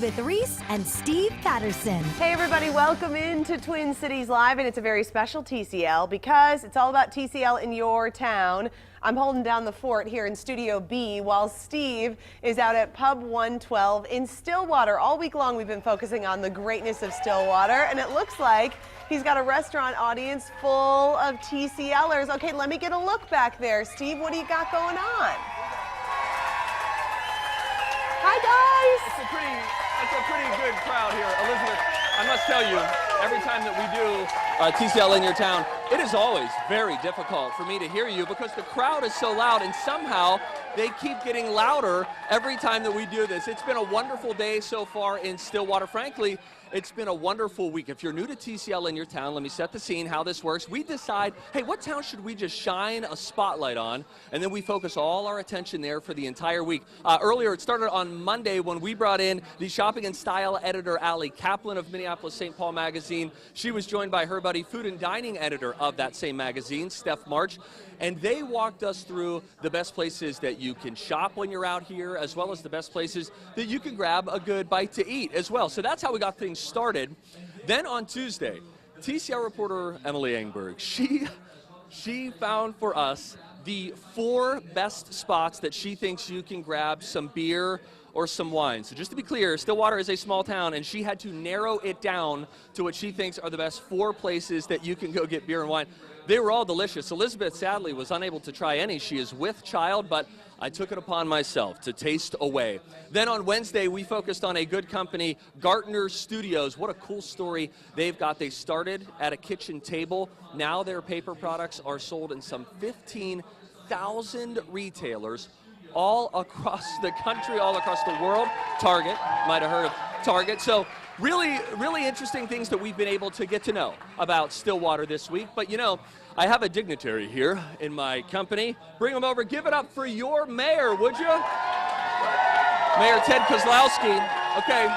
Elizabeth Reese and Steve Patterson. Hey everybody, welcome into Twin Cities Live, and it's a very special TCL because it's all about TCL in your town. I'm holding down the fort here in Studio B while Steve is out at Pub112 in Stillwater. All week long we've been focusing on the greatness of Stillwater, and it looks like he's got a restaurant audience full of TCLers. Okay, let me get a look back there. Steve, what do you got going on? Hi guys! It's a pretty good crowd here. Elizabeth, I must tell you, every time that we do TCL in your town, it is always very difficult for me to hear you because the crowd is so loud, and somehow they keep getting louder every time that we do this. It's been a wonderful day so far in Stillwater. Frankly, it's been a wonderful week. If you're new to TCL in your town, let me set the scene, how this works. We decide, hey, what town should we just shine a spotlight on? And then we focus all our attention there for the entire week. Earlier, it started on Monday when we brought in the shopping and style editor, Allie Kaplan of Minneapolis St.Paul magazine. She was joined by her buddy, food and dining editor of that same magazine, Steph March. And they walked us through the best places that you can shop when you're out here, as well as the best places that you can grab a good bite to eat as well. So that's how we got things started. Then on Tuesday, TCL reporter Emily Engberg, she found for us the 4 best spots that she thinks you can grab some beer or some wine. So just to be clear, Stillwater is a small town, and she had to narrow it down to what she thinks are the best 4 places that you can go get beer and wine. They were all delicious. Elizabeth, sadly, was unable to try any. She is with child, but I took it upon myself to taste away. Then on Wednesday, we focused on a good company, Gartner Studios. What a cool story they've got. They started at a kitchen table. Now their paper products are sold in some 15,000 retailers all across the country, all across the world. Target, might have heard of Target. So really interesting things that we've been able to get to know about Stillwater this week. But you know, I have a dignitary here in my company. Bring him over, give it up for your mayor, would you? Mayor Ted Kozlowski. Okay,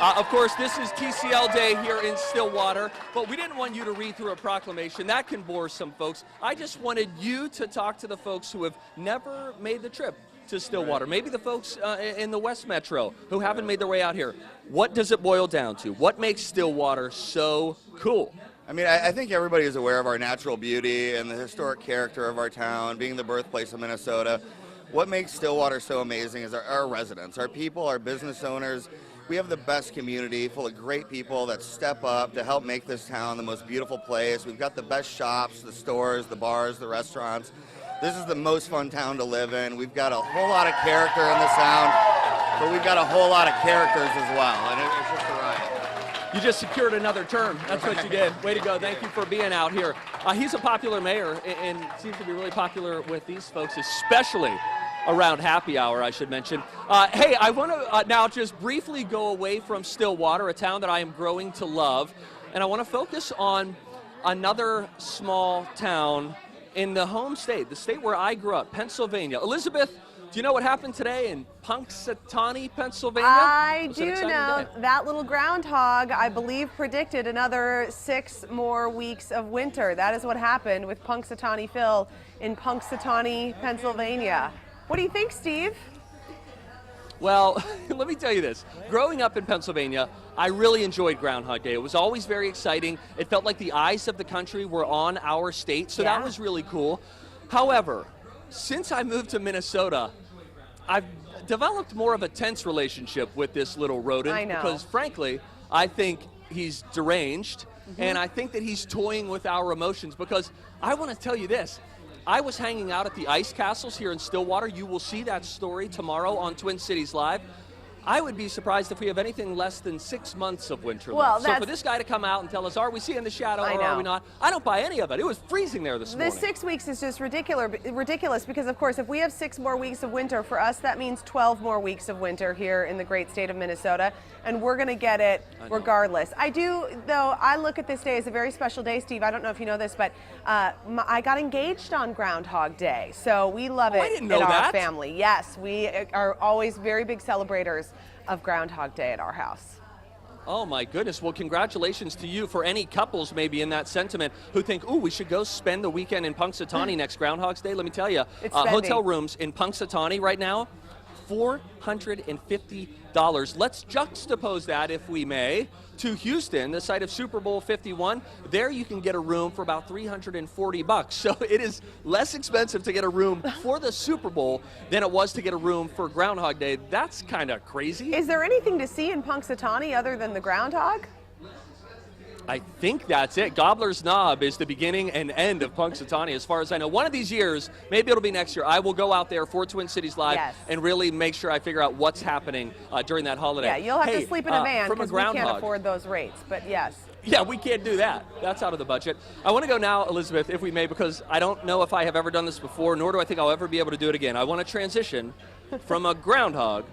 of course, this is TCL Day here in Stillwater, but we didn't want you to read through a proclamation. That can bore some folks. I just wanted you to talk to the folks who have never made the trip to Stillwater, maybe the folks in the West Metro who haven't made their way out here. What does it boil down to? What makes Stillwater so cool? I mean, I think everybody is aware of our natural beauty and the historic character of our town, being the birthplace of Minnesota. What makes Stillwater so amazing is our residents, our people, our business owners. We have the best community full of great people that step up to help make this town the most beautiful place. We've got the best shops, the stores, the bars, the restaurants. This is the most fun town to live in. We've got a whole lot of character in this town, but we've got a whole lot of characters as well, and it's just a riot. You just secured another term. That's what you did. Way to go. Thank you for being out here. He's a popular mayor and seems to be really popular with these folks, especially around happy hour, I should mention. Hey, I want to now just briefly go away from Stillwater, a town that I am growing to love, and I want to focus on another small town in the home state, the state where I grew up, Pennsylvania. Elizabeth, do you know what happened today in Punxsutawney, Pennsylvania? I do know. That little groundhog, I believe, predicted another 6 more weeks of winter. That is what happened with Punxsutawney Phil in Punxsutawney, Pennsylvania. What do you think, Steve? Well, let me tell you this. Growing up in Pennsylvania, I really enjoyed Groundhog Day. It was always very exciting. It felt like the eyes of the country were on our state, so that was really cool. However, since I moved to Minnesota, I've developed more of a tense relationship with this little rodent. I know. Because frankly, I think he's deranged, and I think that he's toying with our emotions, because I want to tell you this. I was hanging out at the ice castles here in Stillwater. You will see that story tomorrow on Twin Cities Live. I would be surprised if we have anything less than 6 months of winter left. So for this guy to come out and tell us, are we seeing the shadow or are we not? I don't buy any of it. It was freezing there this morning. The 6 weeks is just ridiculous because, of course, if we have 6 more weeks of winter, for us that means 12 more weeks of winter here in the great state of Minnesota, and we're going to get it regardless. I do, though, I look at this day as a very special day, Steve. I don't know if you know this, but I got engaged on Groundhog Day, so we love it in our family. Yes, we are always very big celebrators of Groundhog Day at our house. Oh my goodness. Well, congratulations to you. For any couples maybe in that sentiment who think, ooh, we should go spend the weekend in Punxsutawney next Groundhog's Day, let me tell you, hotel rooms in Punxsutawney right now, $450. Let's juxtapose that, if we may, to Houston, the site of Super Bowl 51. There you can get a room for about $340. So it is less expensive to get a room for the Super Bowl than it was to get a room for Groundhog Day. That's kind of crazy. Is there anything to see in Punxsutawney other than the groundhog? I think that's it. Gobbler's Knob is the beginning and end of Punxsutawney, as far as I know. One of these years, maybe it'll be next year, I will go out there for Twin Cities Live and really make sure I figure out what's happening during that holiday. Yeah, you'll have to sleep in a van because we can't groundhog. afford those rates, but yes. Yeah, we can't do that. That's out of the budget. I want to go now, Elizabeth, if we may, because I don't know if I have ever done this before, nor do I think I'll ever be able to do it again. I want to transition from a groundhog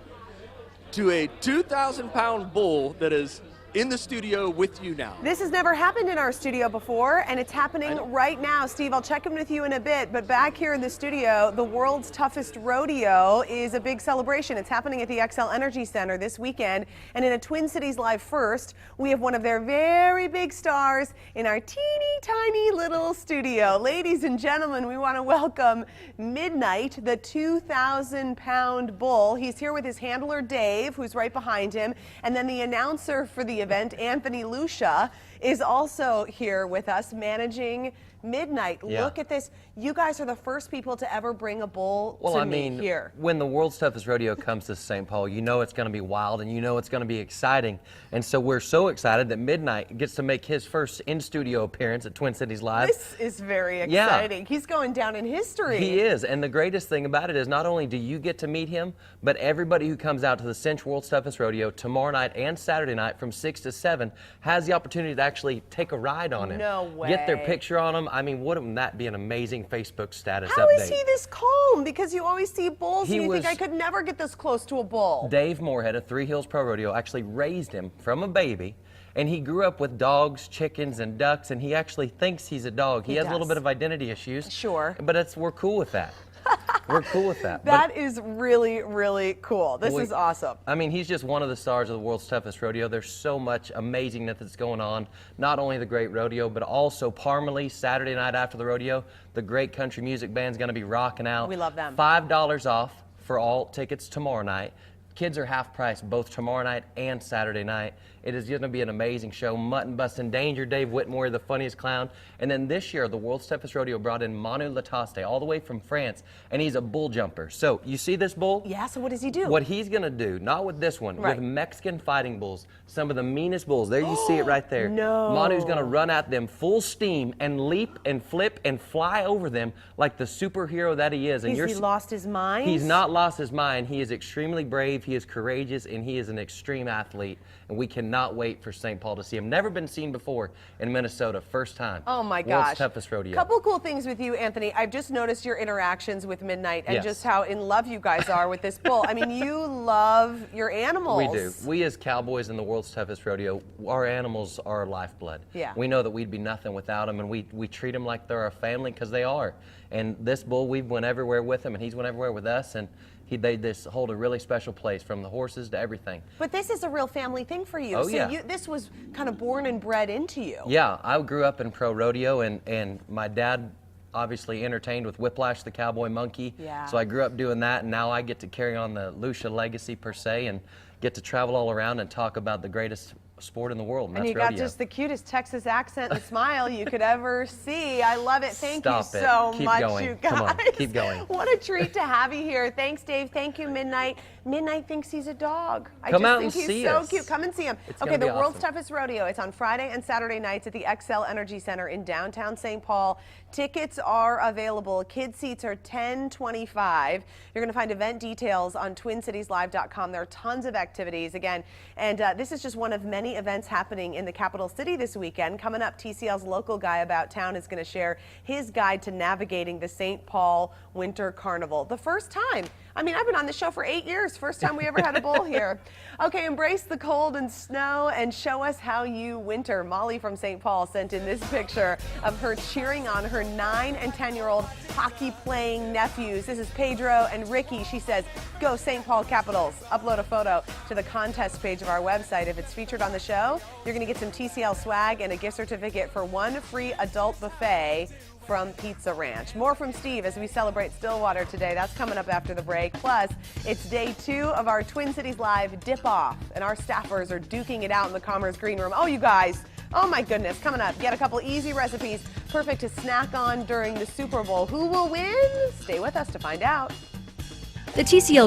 to a 2,000-pound bull that is in the studio with you now. This has never happened in our studio before, and it's happening right now. Steve, I'll check in with you in a bit, but back here in the studio, the world's toughest rodeo is a big celebration. It's happening at the XL Energy Center this weekend, and in a Twin Cities Live first, we have one of their very big stars in our teeny tiny little studio. Ladies and gentlemen, we want to welcome Midnight, the 2,000-pound bull. He's here with his handler, Dave, who's right behind him, and then the announcer for the event, Anthony Lucia, is also here with us managing Midnight. Yeah. Look at this. You guys are the first people to ever bring a bull Well, to I me mean, here. when the world's toughest rodeo comes to St. Paul, you know it's going to be wild and you know it's going to be exciting. And so we're so excited that Midnight gets to make his first in-studio appearance at Twin Cities Live. This is very exciting. He's going down in history. He is, and the greatest thing about it is not only do you get to meet him, but everybody who comes out to the Cinch World's Toughest Rodeo tomorrow night and Saturday night from 6 to 7 has the opportunity to actually take a ride on him. No way. Get their picture on him. I mean, wouldn't that be an amazing Facebook status How update? is he this calm? Because you always see bulls He and you think was- I could never get this close to a bull. Dave Moorhead of Three Hills Pro Rodeo actually raised him from a baby, and he grew up with dogs, chickens, and ducks, and he actually thinks he's a dog. He has a little does. bit of identity issues. Sure. But we're cool with that. We're cool with that. That is really, really cool. This is awesome. I mean, he's just one of the stars of the world's toughest rodeo. There's so much amazingness that's going on. Not only the great rodeo, but also Parmalee Saturday night after the rodeo. The great country music band's going to be rocking out. We love them. $5 off for all tickets tomorrow night. Kids are half price both tomorrow night and Saturday night. It is going to be an amazing show. Mutton Bustin' Danger, Dave Whitmore, the funniest clown. And then this year, the World's Toughest Rodeo brought in Manu Lataste, all the way from France, and he's a bull jumper. So, you see this bull? Yeah, so what does he do? What he's going to do, not with this one, Right. with Mexican fighting bulls, some of the meanest bulls. There you see it right there. No. Manu's going to run at them full steam and leap and flip and fly over them like the superhero that he is. And Has he lost his mind? He's not lost his mind. He is extremely brave, he is courageous, and he is an extreme athlete. And we cannot wait for St. Paul to see him. Never been seen before in Minnesota, first time. Oh my gosh. World's toughest rodeo. Couple cool things with you, Anthony. I've just noticed your interactions with Midnight and Yes. just how in love you guys are with this bull. I mean, you love your animals. We do. We as cowboys in the world's toughest rodeo, our animals are our lifeblood. Yeah. We know that we'd be nothing without them, and we treat them like they're our family because they are. And this bull, we went everywhere with him, and he's went everywhere with us, and they just hold a really special place, from the horses to everything. But this is a real family thing for you. Oh, so yeah. this was kind of born and bred into you. Yeah, I grew up in pro rodeo, and my dad obviously entertained with Whiplash the Cowboy Monkey. Yeah. So I grew up doing that, and now I get to carry on the Lucia legacy per se, and get to travel all around and talk about the greatest sport in the world, and And that's you got rodeo. just the cutest Texas accent and smile you could ever see. I love it. Thank Stop you it. so Keep much, going. you guys. Come on, keep going. What a treat to have you here. Thanks, Dave. Thank you, Midnight. Midnight thinks he's a dog. I Come just out think and he's see so us. cute. Come and see him. It's Okay, gonna the be World's awesome. Toughest Rodeo. It's on Friday and Saturday nights at the XL Energy Center in downtown St. Paul. Tickets are available. Kid seats are $10.25. You're going to find event details on TwinCitiesLive.com. There are tons of activities again, and this is just one of many events happening in the capital city this weekend. Coming up, TCL's local guy about town is going to share his guide to navigating the St. Paul Winter Carnival. The first time. I mean, I've been on the show for 8 years. First time we ever had a bull here. Okay, embrace the cold and snow and show us how you winter. Molly from St. Paul sent in this picture of her cheering on her 9 and 10-year-old hockey-playing nephews. This is Pedro and Ricky. She says, go St. Paul Capitals. Upload a photo to the contest page of our website. If it's featured on the show, you're going to get some TCL swag and a gift certificate for one free adult buffet from Pizza Ranch. More from Steve as we celebrate Stillwater today. That's coming up after the break. Plus, it's day 2 of our Twin Cities Live Dip Off, and our staffers are duking it out in the Commerce Green Room. Oh, you guys. Oh my goodness, coming up, get a couple easy recipes perfect to snack on during the Super Bowl. Who will win? Stay with us to find out. The TCL